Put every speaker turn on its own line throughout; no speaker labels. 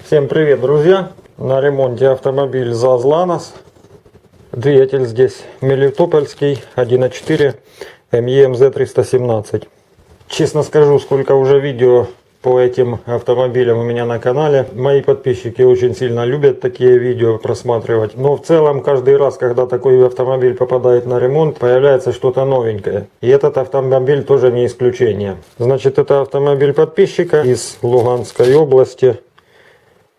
Всем привет, друзья! На ремонте автомобиль ЗАЗ «Ланос». Двигатель здесь мелитопольский 1.4 МЕ-МЗ 317. Честно скажу, сколько уже видео по этим автомобилям у меня на канале. Мои подписчики очень сильно любят такие видео просматривать. Но в целом каждый раз, когда такой автомобиль попадает на ремонт, появляется что-то новенькое. И этот автомобиль тоже не исключение. Значит, это автомобиль подписчика из Луганской области.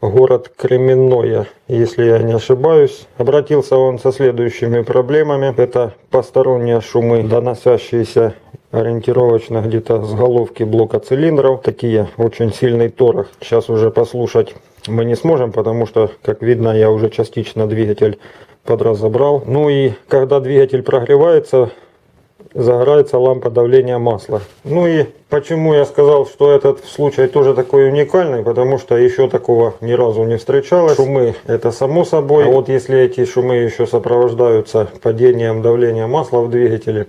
Город Кременное, если я не ошибаюсь. Обратился он со следующими проблемами. Это посторонние шумы, доносящиеся ориентировочно где-то с головки блока цилиндров. Такие очень сильный торг. Сейчас уже послушать мы не сможем, потому что, как видно, я уже частично двигатель подразобрал. Ну и когда двигатель прогревается, загорается лампа давления масла. Ну и почему я сказал, что этот случай тоже такой уникальный, потому что еще такого ни разу не встречалось. Шумы это само собой, а вот если эти шумы еще сопровождаются падением давления масла в двигателе,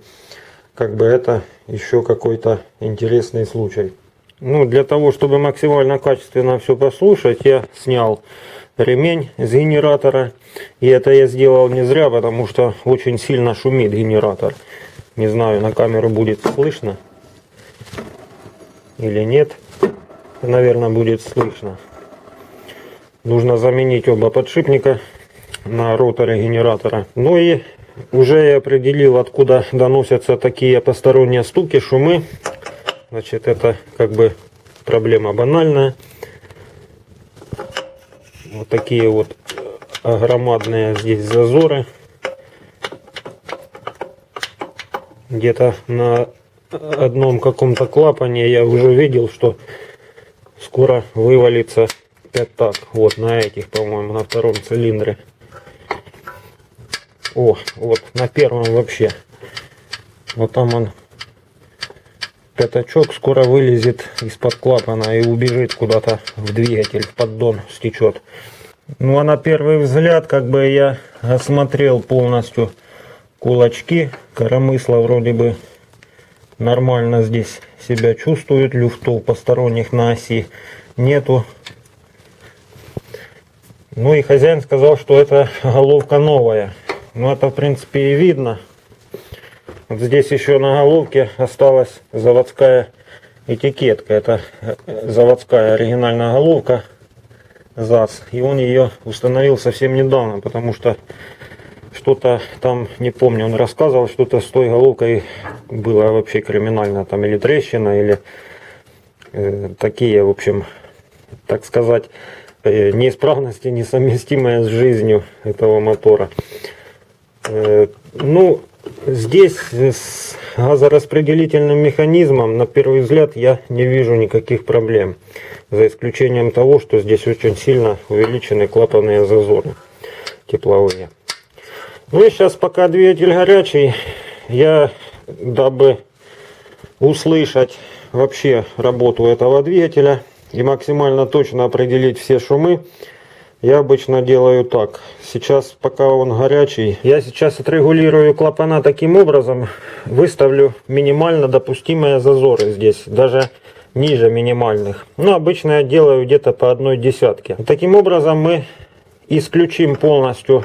как бы это еще какой-то интересный случай. Ну, для того, чтобы максимально качественно все послушать, я снял ремень с генератора. И это я сделал не зря, потому что очень сильно шумит генератор. Не знаю, на камеру будет слышно или нет. Наверное, будет слышно. Нужно заменить оба подшипника на роторе генератора. Ну и уже я определил, откуда доносятся такие посторонние стуки, шумы. Значит, это как бы проблема банальная. Вот такие вот громадные здесь зазоры. Где-то на одном каком-то клапане я уже видел, что скоро вывалится пятак. Вот на этих, по-моему, на втором цилиндре. О, вот на первом вообще. Вот там он, пятачок, скоро вылезет из-под клапана и убежит куда-то в двигатель, в поддон стечет. Ну а на первый взгляд, как бы я осмотрел полностью кулачки. Коромысла вроде бы нормально здесь себя чувствует. Люфтов посторонних на оси нету. Ну и хозяин сказал, что это головка новая. Ну это в принципе и видно. Вот здесь еще на головке осталась заводская этикетка. Это заводская оригинальная головка ЗАЗ. И он ее установил совсем недавно, потому что что-то там, не помню, он рассказывал, что-то с той головкой было вообще криминально, там или трещина, или такие, в общем, так сказать, неисправности, несовместимые с жизнью этого мотора. Ну, здесь с газораспределительным механизмом, на первый взгляд, я не вижу никаких проблем. За исключением того, что здесь очень сильно увеличены клапанные зазоры тепловые. Ну и сейчас, пока двигатель горячий, я, дабы услышать вообще работу этого двигателя и максимально точно определить все шумы, я обычно делаю так. Сейчас, пока он горячий, я сейчас отрегулирую клапана таким образом, выставлю минимально допустимые зазоры здесь, даже ниже минимальных. Но обычно я делаю где-то по 1/10. Таким образом мы исключим полностью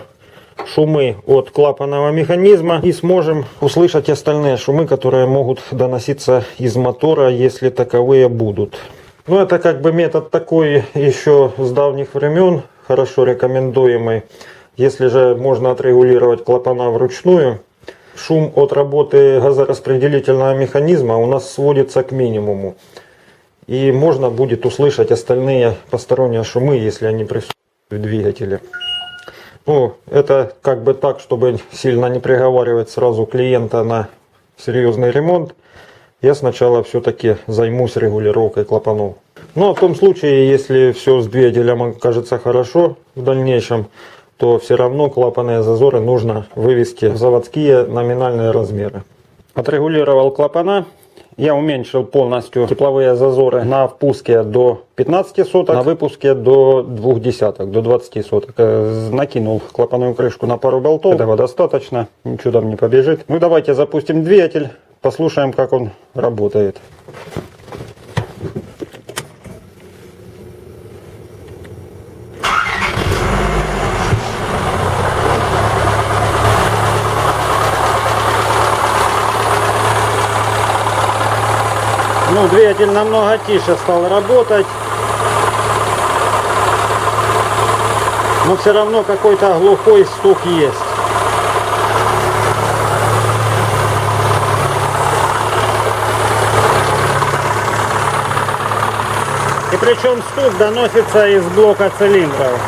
шумы от клапанного механизма и сможем услышать остальные шумы, которые могут доноситься из мотора, если таковые будут. Ну это как бы метод такой еще с давних времен, хорошо рекомендуемый. Если же можно отрегулировать клапана вручную, шум от работы газораспределительного механизма у нас сводится к минимуму. И можно будет услышать остальные посторонние шумы, если они присутствуют в двигателе. Ну, это как бы так, чтобы сильно не приговаривать сразу клиента на серьезный ремонт. Я сначала все-таки займусь регулировкой клапанов. Ну, а в том случае, если все с двигателем окажется хорошо в дальнейшем, то все равно клапанные зазоры нужно вывести в заводские номинальные размеры. Отрегулировал клапана. Я уменьшил полностью тепловые зазоры на впуске до 15 соток, на выпуске до 0,2, до 20 соток. Накинул клапанную крышку на пару болтов. Этого достаточно, ничего там не побежит. Ну давайте запустим двигатель, послушаем, как он работает. Ну, двигатель намного тише стал работать. Но все равно какой-то глухой стук есть. И причем стук доносится из блока цилиндров.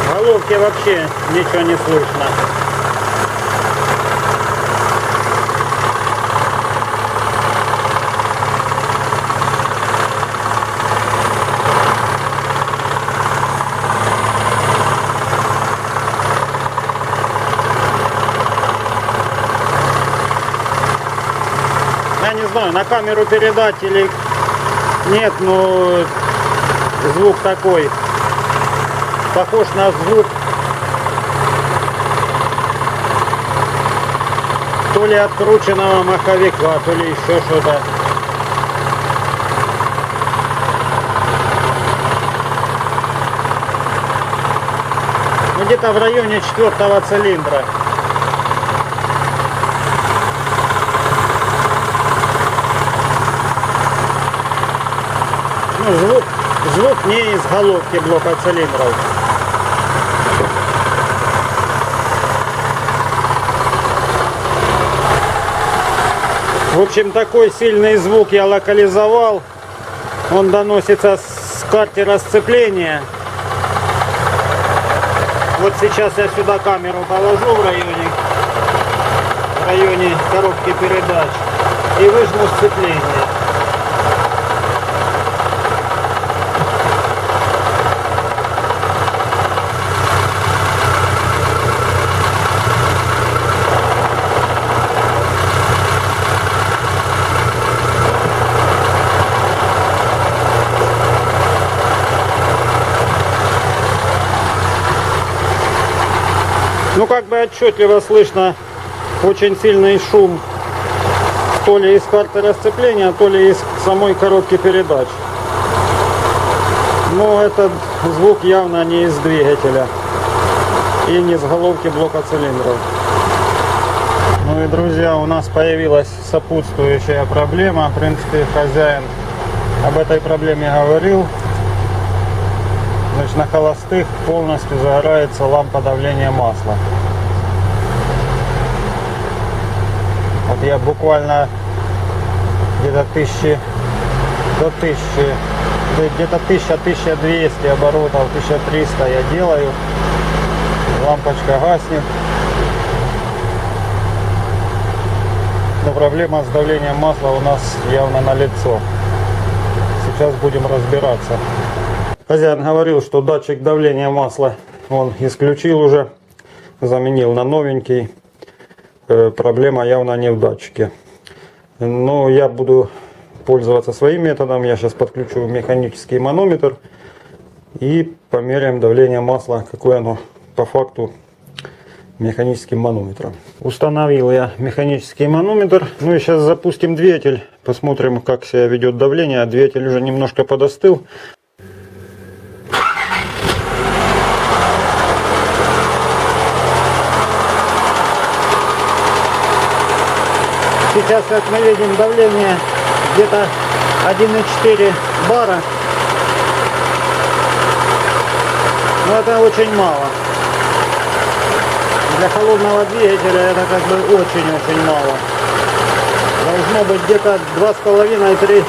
В головке вообще ничего не слышно. Я не знаю, на камеру передать или нет, но звук такой, похож на звук то ли открученного маховика, то ли еще что-то. Ну, где-то в районе 4-го цилиндра. Ну, звук не из головки блока цилиндров. В общем, такой сильный звук я локализовал. Он доносится с картера сцепления. Вот сейчас я сюда камеру положу в районе коробки передач и выжму сцепление. Ну, как бы отчетливо слышно очень сильный шум, то ли из картера сцепления, то ли из самой коробки передач. Но этот звук явно не из двигателя и не с головки блока цилиндров. Ну и, друзья, у нас появилась сопутствующая проблема. В принципе, хозяин об этой проблеме говорил. Значит, на холостых полностью загорается лампа давления масла. Вот я буквально где-то где-то 1000-1200 оборотов, 1300 я делаю. Лампочка гаснет. Но проблема с давлением масла у нас явно налицо. Сейчас будем разбираться. Хозяин говорил, что датчик давления масла он исключил уже, заменил на новенький. Проблема явно не в датчике. Но я буду пользоваться своим методом. Я сейчас подключу механический манометр и померяем давление масла, какое оно по факту механическим манометром. Установил я механический манометр. Ну и сейчас запустим двигатель. Посмотрим, как себя ведет давление. Двигатель уже немножко подостыл. Сейчас, как мы видим, давление где-то 1,4 бара. Но это очень мало. Для холодного двигателя это как бы очень-очень мало. Должно быть где-то 2,5-3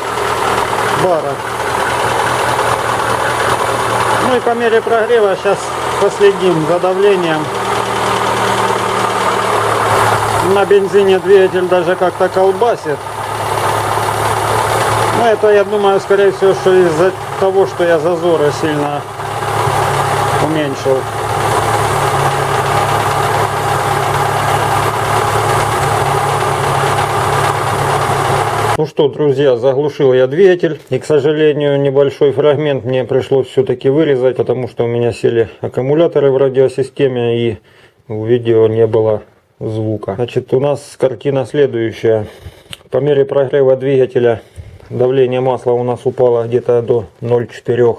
бара. Ну и по мере прогрева сейчас последим за давлением. На бензине двигатель даже как-то колбасит. Но это, я думаю, скорее всего, что из-за того, что я зазоры сильно уменьшил. Ну что, друзья, заглушил я двигатель. И, к сожалению, небольшой фрагмент мне пришлось все-таки вырезать, потому что у меня сели аккумуляторы в радиосистеме и в видео не было звука. Значит, у нас картина следующая. По мере прогрева двигателя давление масла у нас упало где-то до 0,4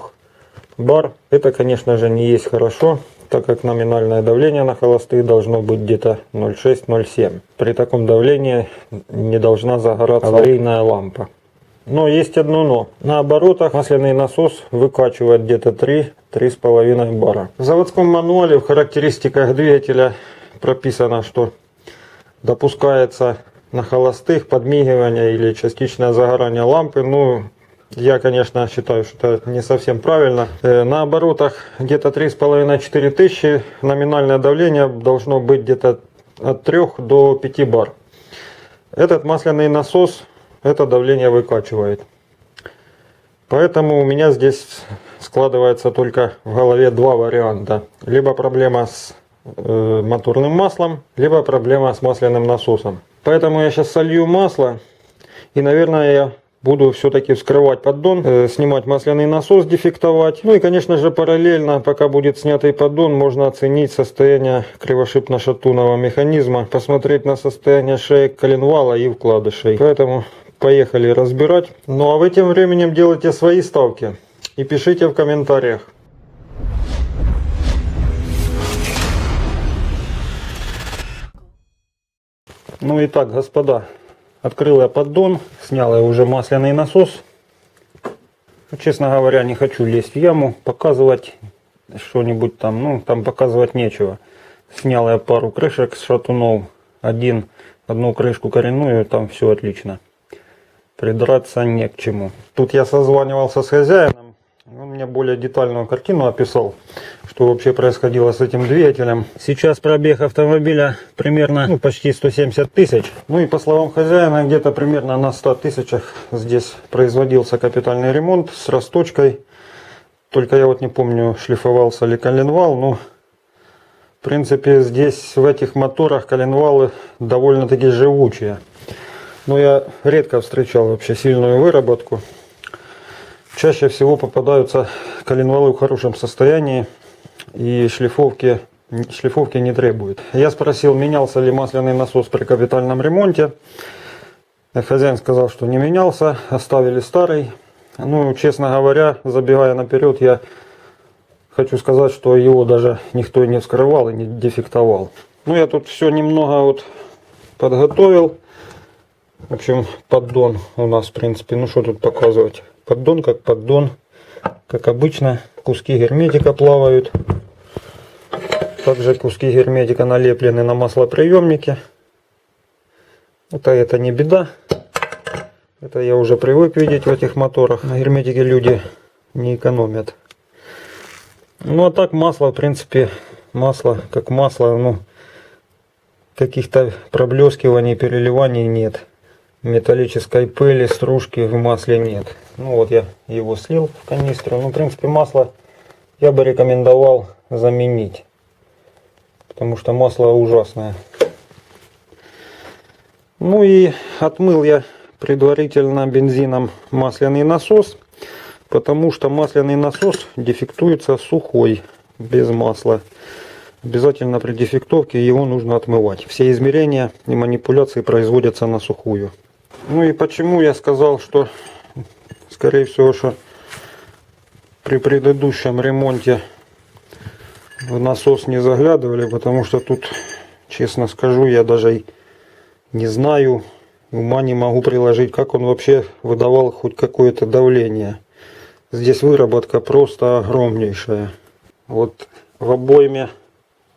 бар. Это, конечно же, не есть хорошо. так как номинальное давление на холостых должно быть где-то 0,6-0,7. При таком давлении не должна загораться аварийная лампа. Но есть одно но. На оборотах масляный насос выкачивает где-то 3-3,5 бара. В заводском мануале в характеристиках двигателя прописано, что допускается на холостых подмигивание или частичное загорание лампы. Ну, я, конечно, считаю, что это не совсем правильно. На оборотах где-то 3,5-4 тысячи. Номинальное давление должно быть где-то от 3 до 5 бар. Этот масляный насос это давление выкачивает. Поэтому у меня здесь складывается только в голове два варианта. Либо проблема с моторным маслом, либо проблема с масляным насосом. Поэтому я сейчас солью масло и, наверное, я буду все-таки вскрывать поддон, снимать масляный насос, дефектовать. Ну и, конечно же, параллельно, пока будет снятый поддон, можно оценить состояние кривошипно-шатунного механизма, посмотреть на состояние шеек коленвала и вкладышей. Поэтому поехали разбирать. Ну а вы тем временем делайте свои ставки и пишите в комментариях. Ну и так, господа, открыл я поддон, снял я уже масляный насос. Честно говоря, не хочу лезть в яму, показывать что-нибудь там, ну там показывать нечего. Снял я пару крышек с шатунов, одну крышку коренную, там все отлично. Придраться не к чему. Тут я созванивался с хозяином, он мне более детальную картину описал, что вообще происходило с этим двигателем. Сейчас пробег автомобиля примерно почти 170 тысяч. Ну и по словам хозяина, где-то примерно на 100 тысячах здесь производился капитальный ремонт с расточкой. Только я вот не помню, шлифовался ли коленвал, но в принципе здесь в этих моторах коленвалы довольно-таки живучие. Но я редко встречал вообще сильную выработку. Чаще всего попадаются коленвалы в хорошем состоянии и шлифовки не требует. Я спросил, менялся ли масляный насос при капитальном ремонте. Хозяин сказал, что не менялся, оставили старый. Ну, честно говоря, забегая наперед, я хочу сказать, что его даже никто не вскрывал и не дефектовал. Ну, я тут все немного вот подготовил. В общем, поддон у нас, в принципе, ну что тут показывать. Поддон как поддон. Как обычно, куски герметика плавают. Также куски герметика налеплены на маслоприемнике. Это не беда. Это я уже привык видеть в этих моторах. На герметике люди не экономят. Ну а так масло, в принципе, масло как масло. Ну, каких-то проблескиваний, переливаний нет. Металлической пыли, стружки в масле нет. Ну вот я его слил в канистру. Ну, в принципе, масло я бы рекомендовал заменить. Потому что масло ужасное. Ну и отмыл я предварительно бензином масляный насос. Потому что масляный насос дефектуется сухой, без масла. Обязательно при дефектовке его нужно отмывать. Все измерения и манипуляции производятся на сухую. Ну и почему я сказал, что скорее всего, что при предыдущем ремонте в насос не заглядывали, потому что тут, честно скажу, я даже не знаю, ума не могу приложить, как он вообще выдавал хоть какое-то давление. Здесь выработка просто огромнейшая. Вот в обойме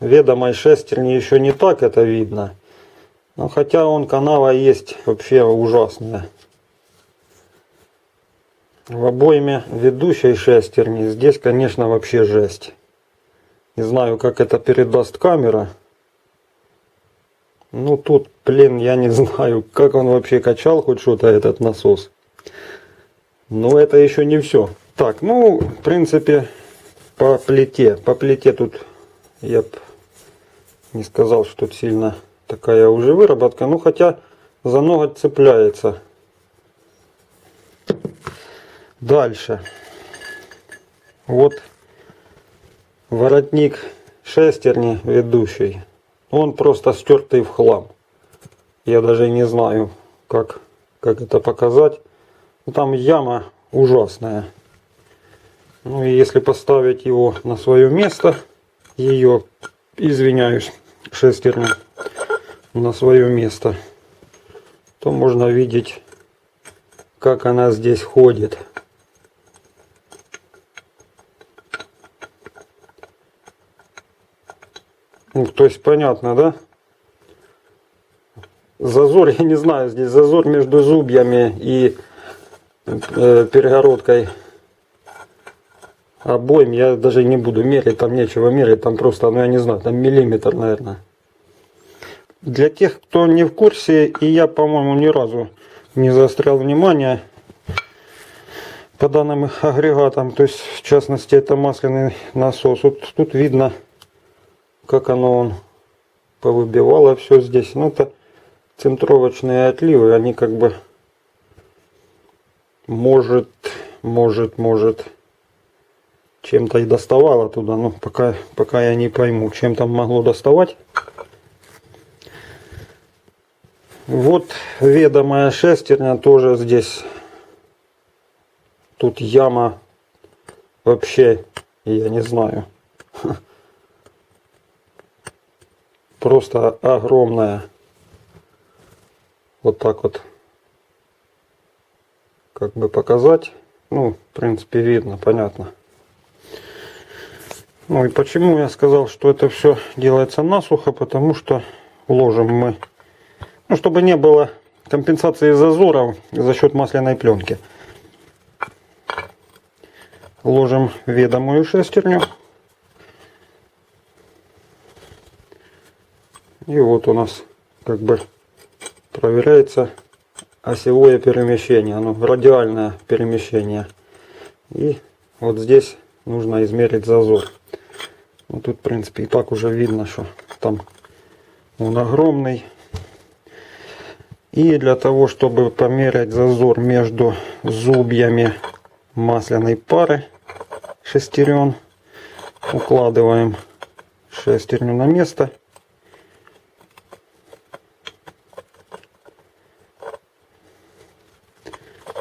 ведомой шестерни еще не так это видно. Но хотя канава есть вообще ужасная. В обойме ведущей шестерни здесь, конечно, вообще жесть. Не знаю, как это передаст камера. Ну тут, блин, я не знаю, как он вообще качал хоть что-то этот насос. Но это еще не все. Так, ну, в принципе, по плите. По плите тут я бы не сказал, что тут сильно такая уже выработка. Ну, хотя за ноготь цепляется. Дальше. Вот воротник шестерни ведущий. Он просто стертый в хлам. Я даже не знаю, как это показать. Там яма ужасная. Ну и если поставить его на свое место,
ее, извиняюсь, шестерню на свое место, то можно видеть, как она здесь ходит. Ну, то есть понятно, да? Зазор, я не знаю, здесь зазор между зубьями и перегородкой обоим я даже не буду мерить, там нечего мерить, там просто, ну я не знаю, там миллиметр, наверное. Для тех, кто не в курсе, и я, по-моему, ни разу не заострял внимание по данным агрегатам, то есть в частности это масляный насос. Вот тут видно, как он повыбивало все здесь. Ну это центровочные отливы, они как бы может чем-то и доставало туда, но пока я не пойму, чем там могло доставать. Вот ведомая шестерня тоже здесь. Тут яма вообще, я не знаю, просто огромная. Вот так вот, как бы показать. Ну, в принципе, видно, понятно. Ну и почему я сказал, что это все делается насухо, потому что ложим мы, ну, чтобы не было компенсации зазоров за счет масляной пленки. Ложим ведомую шестерню. И вот у нас как бы проверяется осевое перемещение, ну, радиальное перемещение. И вот здесь нужно измерить зазор. Ну, тут в принципе и так уже видно, что там он огромный. И для того, чтобы померять зазор между зубьями масляной пары шестерен, укладываем шестерню на место.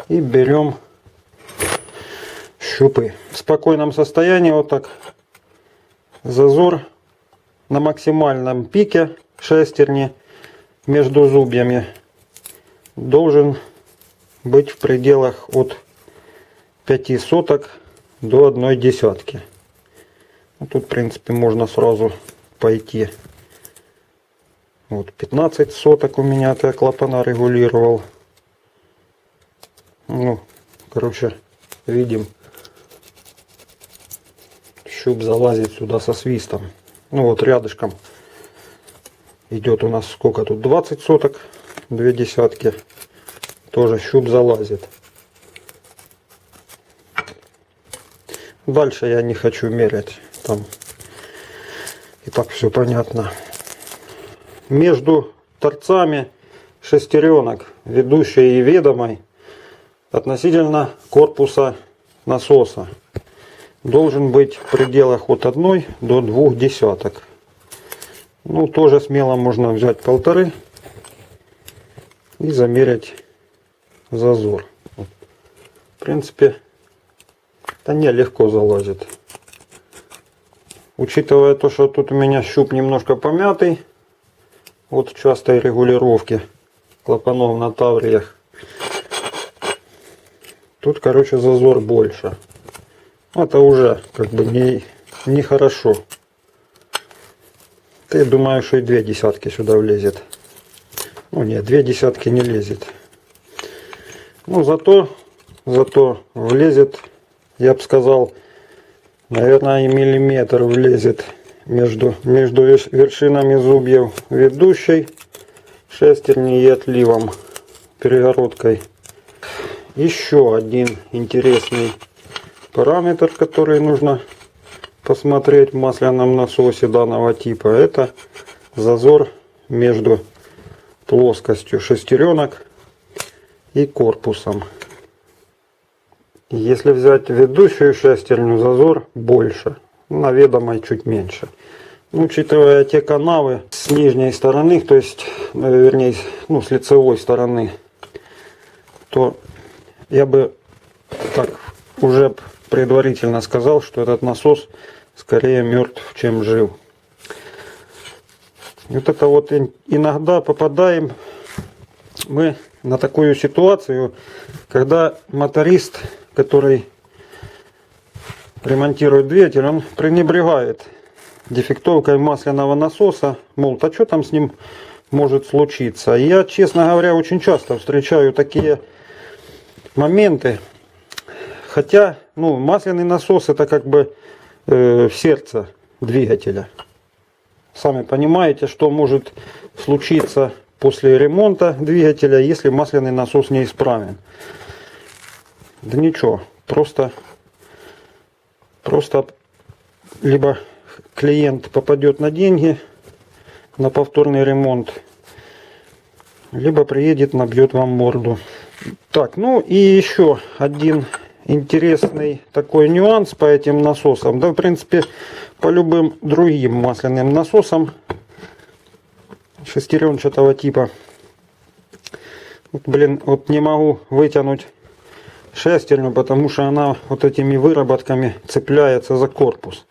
И берем щупы. В спокойном состоянии вот так зазор на максимальном пике шестерни между зубьями должен быть в пределах от 0,05 до 0,1. Ну, тут в принципе можно сразу пойти. Вот 15 соток у меня, это я клапана регулировал. Ну, короче, видим, щуп залазит сюда со свистом. Ну вот рядышком идет у нас сколько тут, 20 соток, 2 десятки. Тоже щуп залазит. Дальше я не хочу мерять, там и так все понятно. Между торцами шестеренок, ведущей и ведомой, относительно корпуса насоса должен быть в пределах от 1 до 2 десяток. Ну, тоже смело можно взять 1,5 и замерять зазор. В принципе, да не, легко залазит. Учитывая то, что тут у меня щуп немножко помятый от частой регулировки клапанов на тавриях, тут, короче, зазор больше. Это уже как бы не хорошо. Я думаю, что и 2 десятки сюда влезет. Ну нет, 2 десятки не лезет. Ну зато влезет, я бы сказал, наверное, и миллиметр влезет между вершинами зубьев ведущей шестерни и отливом, перегородкой. Еще один интересный параметр, который нужно посмотреть в масляном насосе данного типа, это зазор между плоскостью шестеренок и корпусом. Если взять ведущую шестерню, зазор больше, на ведомой чуть меньше. Ну, учитывая те канавы с нижней стороны, то есть, вернее, ну, с лицевой стороны, то я бы так уже предварительно сказал, что этот насос скорее мертв, чем жив. Вот это вот иногда попадаем мы на такую ситуацию, когда моторист, который ремонтирует двигатель, он пренебрегает дефектовкой масляного насоса, мол, а что там с ним может случиться. Я, честно говоря, очень часто встречаю такие моменты, хотя, ну, масляный насос это как бы сердце двигателя. Сами понимаете, что может случиться после ремонта двигателя, если масляный насос неисправен. Да ничего, просто либо клиент попадет на деньги на повторный ремонт, либо приедет, набьет вам морду. Так, ну и еще один интересный такой нюанс по этим насосам. Да, в принципе, по любым другим масляным насосам шестеренчатого типа. Вот, блин, вот не могу вытянуть шестерню, потому что она вот этими выработками цепляется за корпус.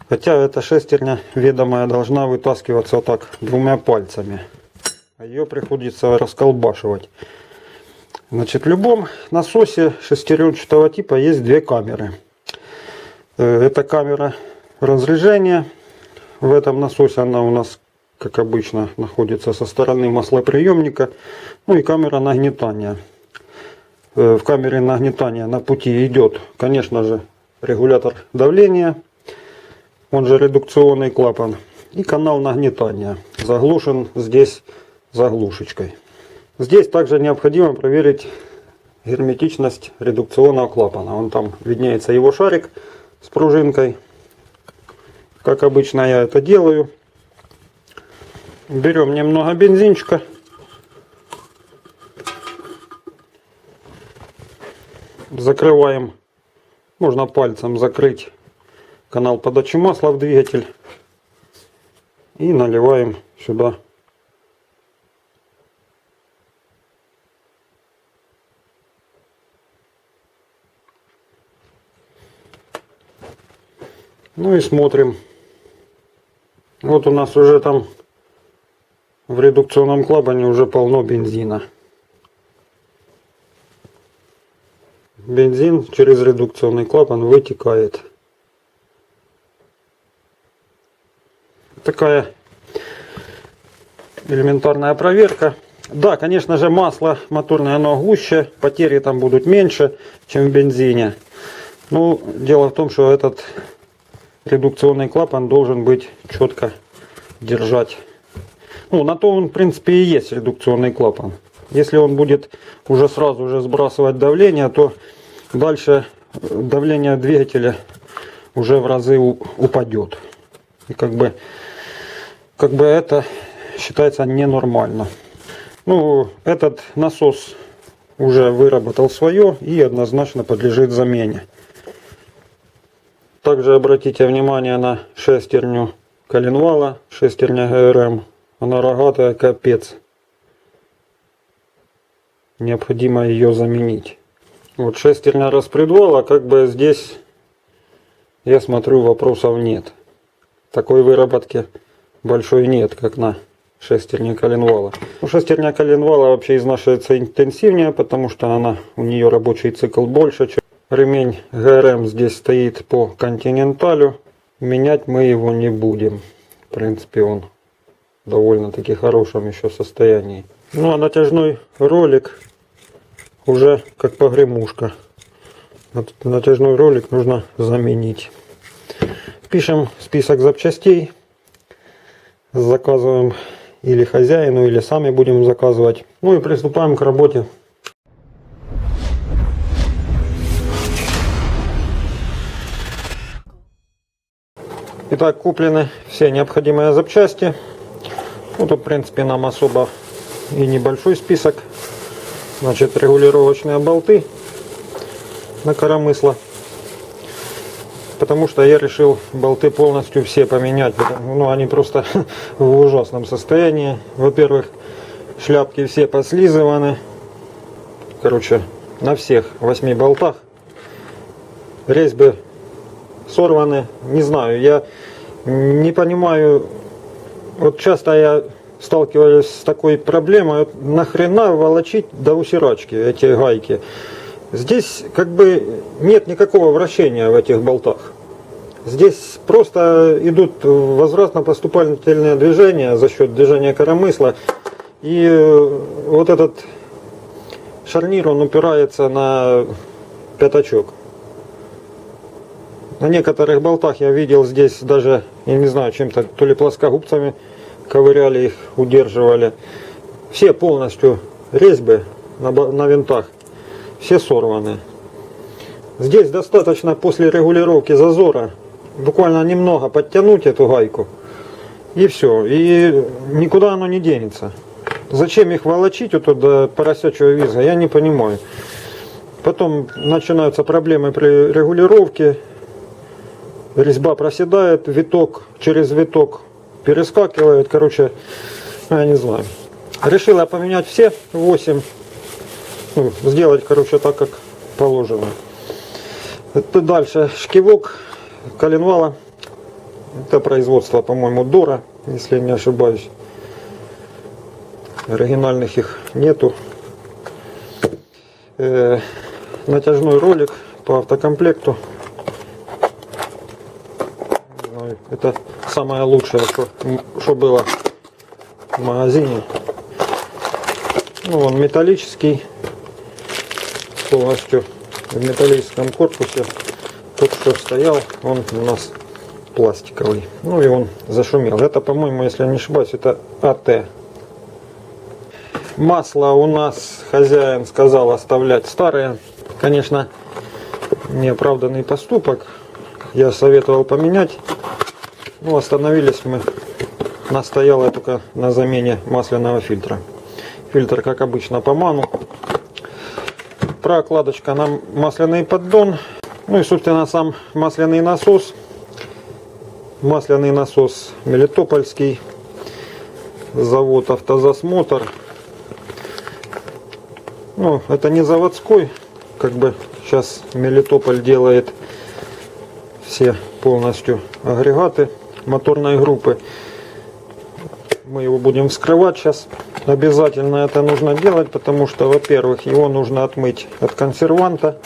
Хотя эта шестерня ведомая должна вытаскиваться вот так двумя пальцами. А ее приходится расколбашивать. Значит, в любом насосе шестеренчатого типа есть две камеры. Это камера разрежения. В этом насосе она у нас, как обычно, находится со стороны маслоприемника. Ну и камера нагнетания. В камере нагнетания на пути идет, конечно же, регулятор давления, он же редукционный клапан, и канал нагнетания, заглушен здесь заглушечкой. Здесь также необходимо проверить герметичность редукционного клапана. Вон там виднеется его шарик с пружинкой. Как обычно я это делаю. Берем немного бензинчика. Закрываем, можно пальцем закрыть канал подачи масла в двигатель. И наливаем сюда ну и смотрим. Вот у нас уже там в редукционном клапане уже полно бензина. Бензин через редукционный клапан вытекает. Такая элементарная проверка. Да, конечно же, масло моторное оно гуще, потери там будут меньше, чем в бензине. Но дело в том, что этот редукционный клапан должен быть четко держать. Ну, на то он, в принципе, и есть редукционный клапан. Если он будет уже сразу же сбрасывать давление, то дальше давление двигателя уже в разы упадет. И как бы это считается ненормально. Ну, этот насос уже выработал свое и однозначно подлежит замене. Также обратите внимание на шестерню коленвала, шестерня ГРМ. Она рогатая капец. Необходимо ее заменить. Вот шестерня распредвала, как бы здесь, я смотрю, вопросов нет. Такой выработки большой нет, как на шестерне коленвала. Ну, шестерня коленвала вообще изнашивается интенсивнее, потому что у нее рабочий цикл больше, чем ремень ГРМ здесь стоит по континенталю. Менять мы его не будем. В принципе, он в довольно-таки хорошем еще состоянии. Ну а натяжной ролик уже как погремушка. Натяжной ролик нужно заменить. Пишем список запчастей. Заказываем или хозяину, или сами будем заказывать. Ну и приступаем к работе. Итак, куплены все необходимые запчасти. Ну, тут, в принципе, нам особо и небольшой список. Значит, регулировочные болты на коромысло. Потому что я решил болты полностью все поменять. Ну, они просто в ужасном состоянии. Во-первых, шляпки все послизываны. Короче, на всех 8 болтах резьбы сорваны. Не знаю, я не понимаю. Вот часто я сталкиваюсь с такой проблемой. Вот нахрена волочить до усирачки эти гайки? Здесь как бы нет никакого вращения в этих болтах. Здесь просто идут возвратно-поступательные движения за счет движения коромысла. И вот этот шарнир, он упирается на пятачок. На некоторых болтах я видел здесь даже, я не знаю, чем-то, то ли плоскогубцами ковыряли их, удерживали. Все полностью резьбы на винтах, все сорваны. Здесь достаточно после регулировки зазора буквально немного подтянуть эту гайку, и все, и никуда оно не денется. Зачем их волочить вот до поросячьего визга, я не понимаю. Потом начинаются проблемы при регулировке. Резьба проседает, виток через виток перескакивает. Короче, я не знаю. Решил я поменять все 8. Сделать, короче, так, как положено. Это дальше шкивок коленвала. Это производство, по-моему, Дора, если не ошибаюсь. Оригинальных их нету. Натяжной ролик по автокомплекту. Это самое лучшее, что было в магазине. Ну, он металлический, полностью в металлическом корпусе. Тот, что стоял, он у нас пластиковый. Ну и он зашумел. Это, по-моему, если я не ошибаюсь, это АТ. Масло у нас хозяин сказал оставлять старое. Конечно, неоправданный поступок. Я советовал поменять. Ну, остановились мы. Настоял я только на замене масляного фильтра. Фильтр, как обычно, по ману. Прокладочка на масляный поддон. Ну и, собственно, сам масляный насос. Масляный насос мелитопольский. Завод «Автозасмотр». Ну, это не заводской. Как бы сейчас Мелитополь делает все полностью агрегаты моторной группы. Мы его будем вскрывать сейчас. Обязательно это нужно делать, потому что, во-первых, его нужно отмыть от консерванта.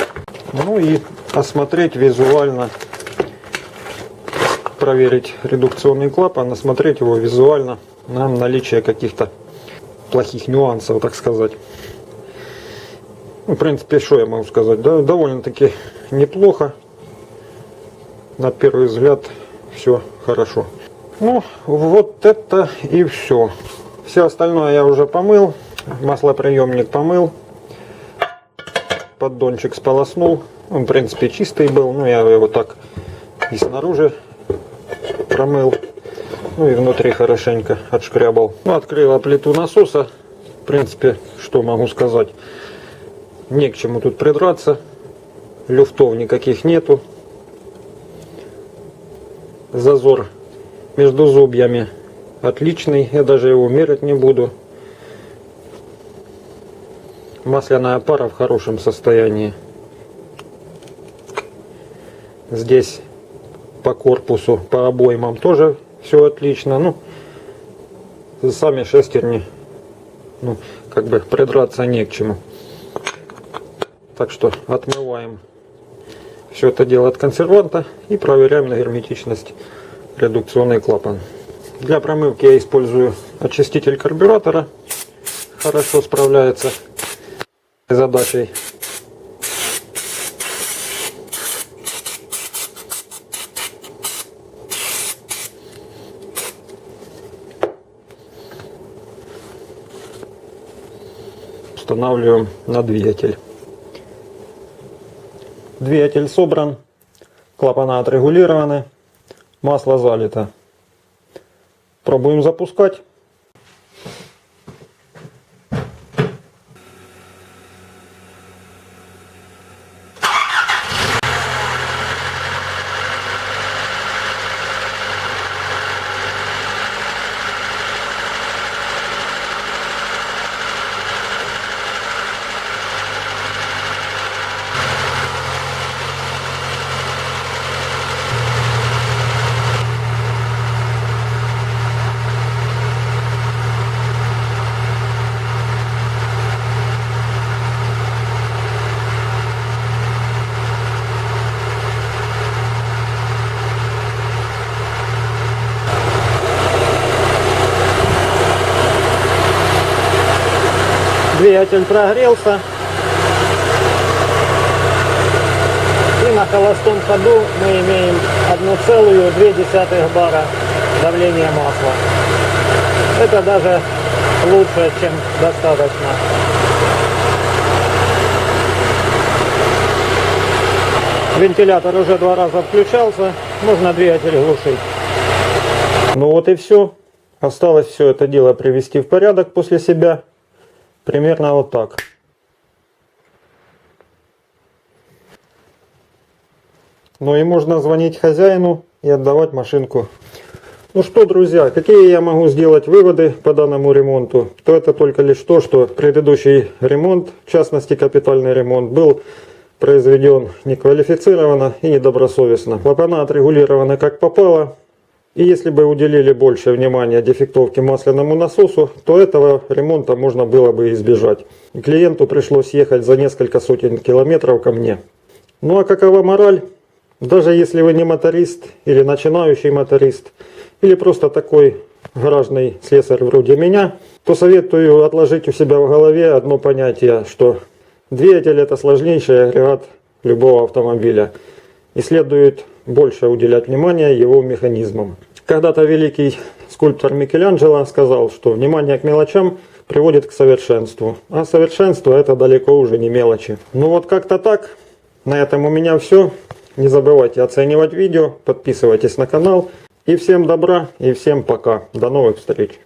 Ну и осмотреть визуально, проверить редукционный клапан, осмотреть его визуально на наличие каких-то плохих нюансов, так сказать. Ну, в принципе, что я могу сказать? Да, довольно-таки неплохо. На первый взгляд все хорошо. Ну, вот это и все. Все остальное я уже помыл. Маслоприемник помыл. Поддончик сполоснул. Он, в принципе, чистый был. Ну, я его так и снаружи промыл. Ну и внутри хорошенько отшкрябал. Ну, открыла плиту насоса. В принципе, что могу сказать? Не к чему тут придраться. Люфтов никаких нету. Зазор между зубьями отличный. Я даже его мерить не буду. Масляная пара в хорошем состоянии. Здесь по корпусу, по обоймам тоже все отлично. Ну, сами шестерни, ну, как бы придраться не к чему. Так что отмываем все это дело от консерванта и проверяем на герметичность редукционный клапан. Для промывки я использую очиститель карбюратора. Хорошо справляется с задачей. Устанавливаем на двигатель. Двигатель собран, клапана отрегулированы, масло залито. Пробуем запускать.
Двигатель прогрелся. И на холостом ходу мы имеем 1,2 бара давления масла. Это даже лучше, чем достаточно. Вентилятор уже 2 раза включался, можно двигатель глушить. Ну вот и все. Осталось все это дело привести в порядок после себя. Примерно вот так. Ну и можно звонить хозяину и отдавать машинку. Ну что, друзья, какие я могу сделать выводы по данному ремонту? То это только лишь то, что предыдущий ремонт, в частности капитальный ремонт, был произведен неквалифицированно и недобросовестно. Клапана отрегулированы как попало. И если бы уделили больше внимания дефектовке масляному насосу, то этого ремонта можно было бы избежать. И клиенту пришлось ехать за несколько сотен километров ко мне. Ну а какова мораль? Даже если вы не моторист или начинающий моторист, или просто такой гаражный слесарь вроде меня, то советую отложить у себя в голове одно понятие, что двигатель это сложнейший агрегат любого автомобиля. И следует больше уделять внимание его механизмам. Когда-то великий скульптор Микеланджело сказал, что внимание к мелочам приводит к совершенству. А совершенство это далеко уже не мелочи. Ну вот как-то так. На этом у меня все. Не забывайте оценивать видео, подписывайтесь на канал. И всем добра, и всем пока. До новых встреч.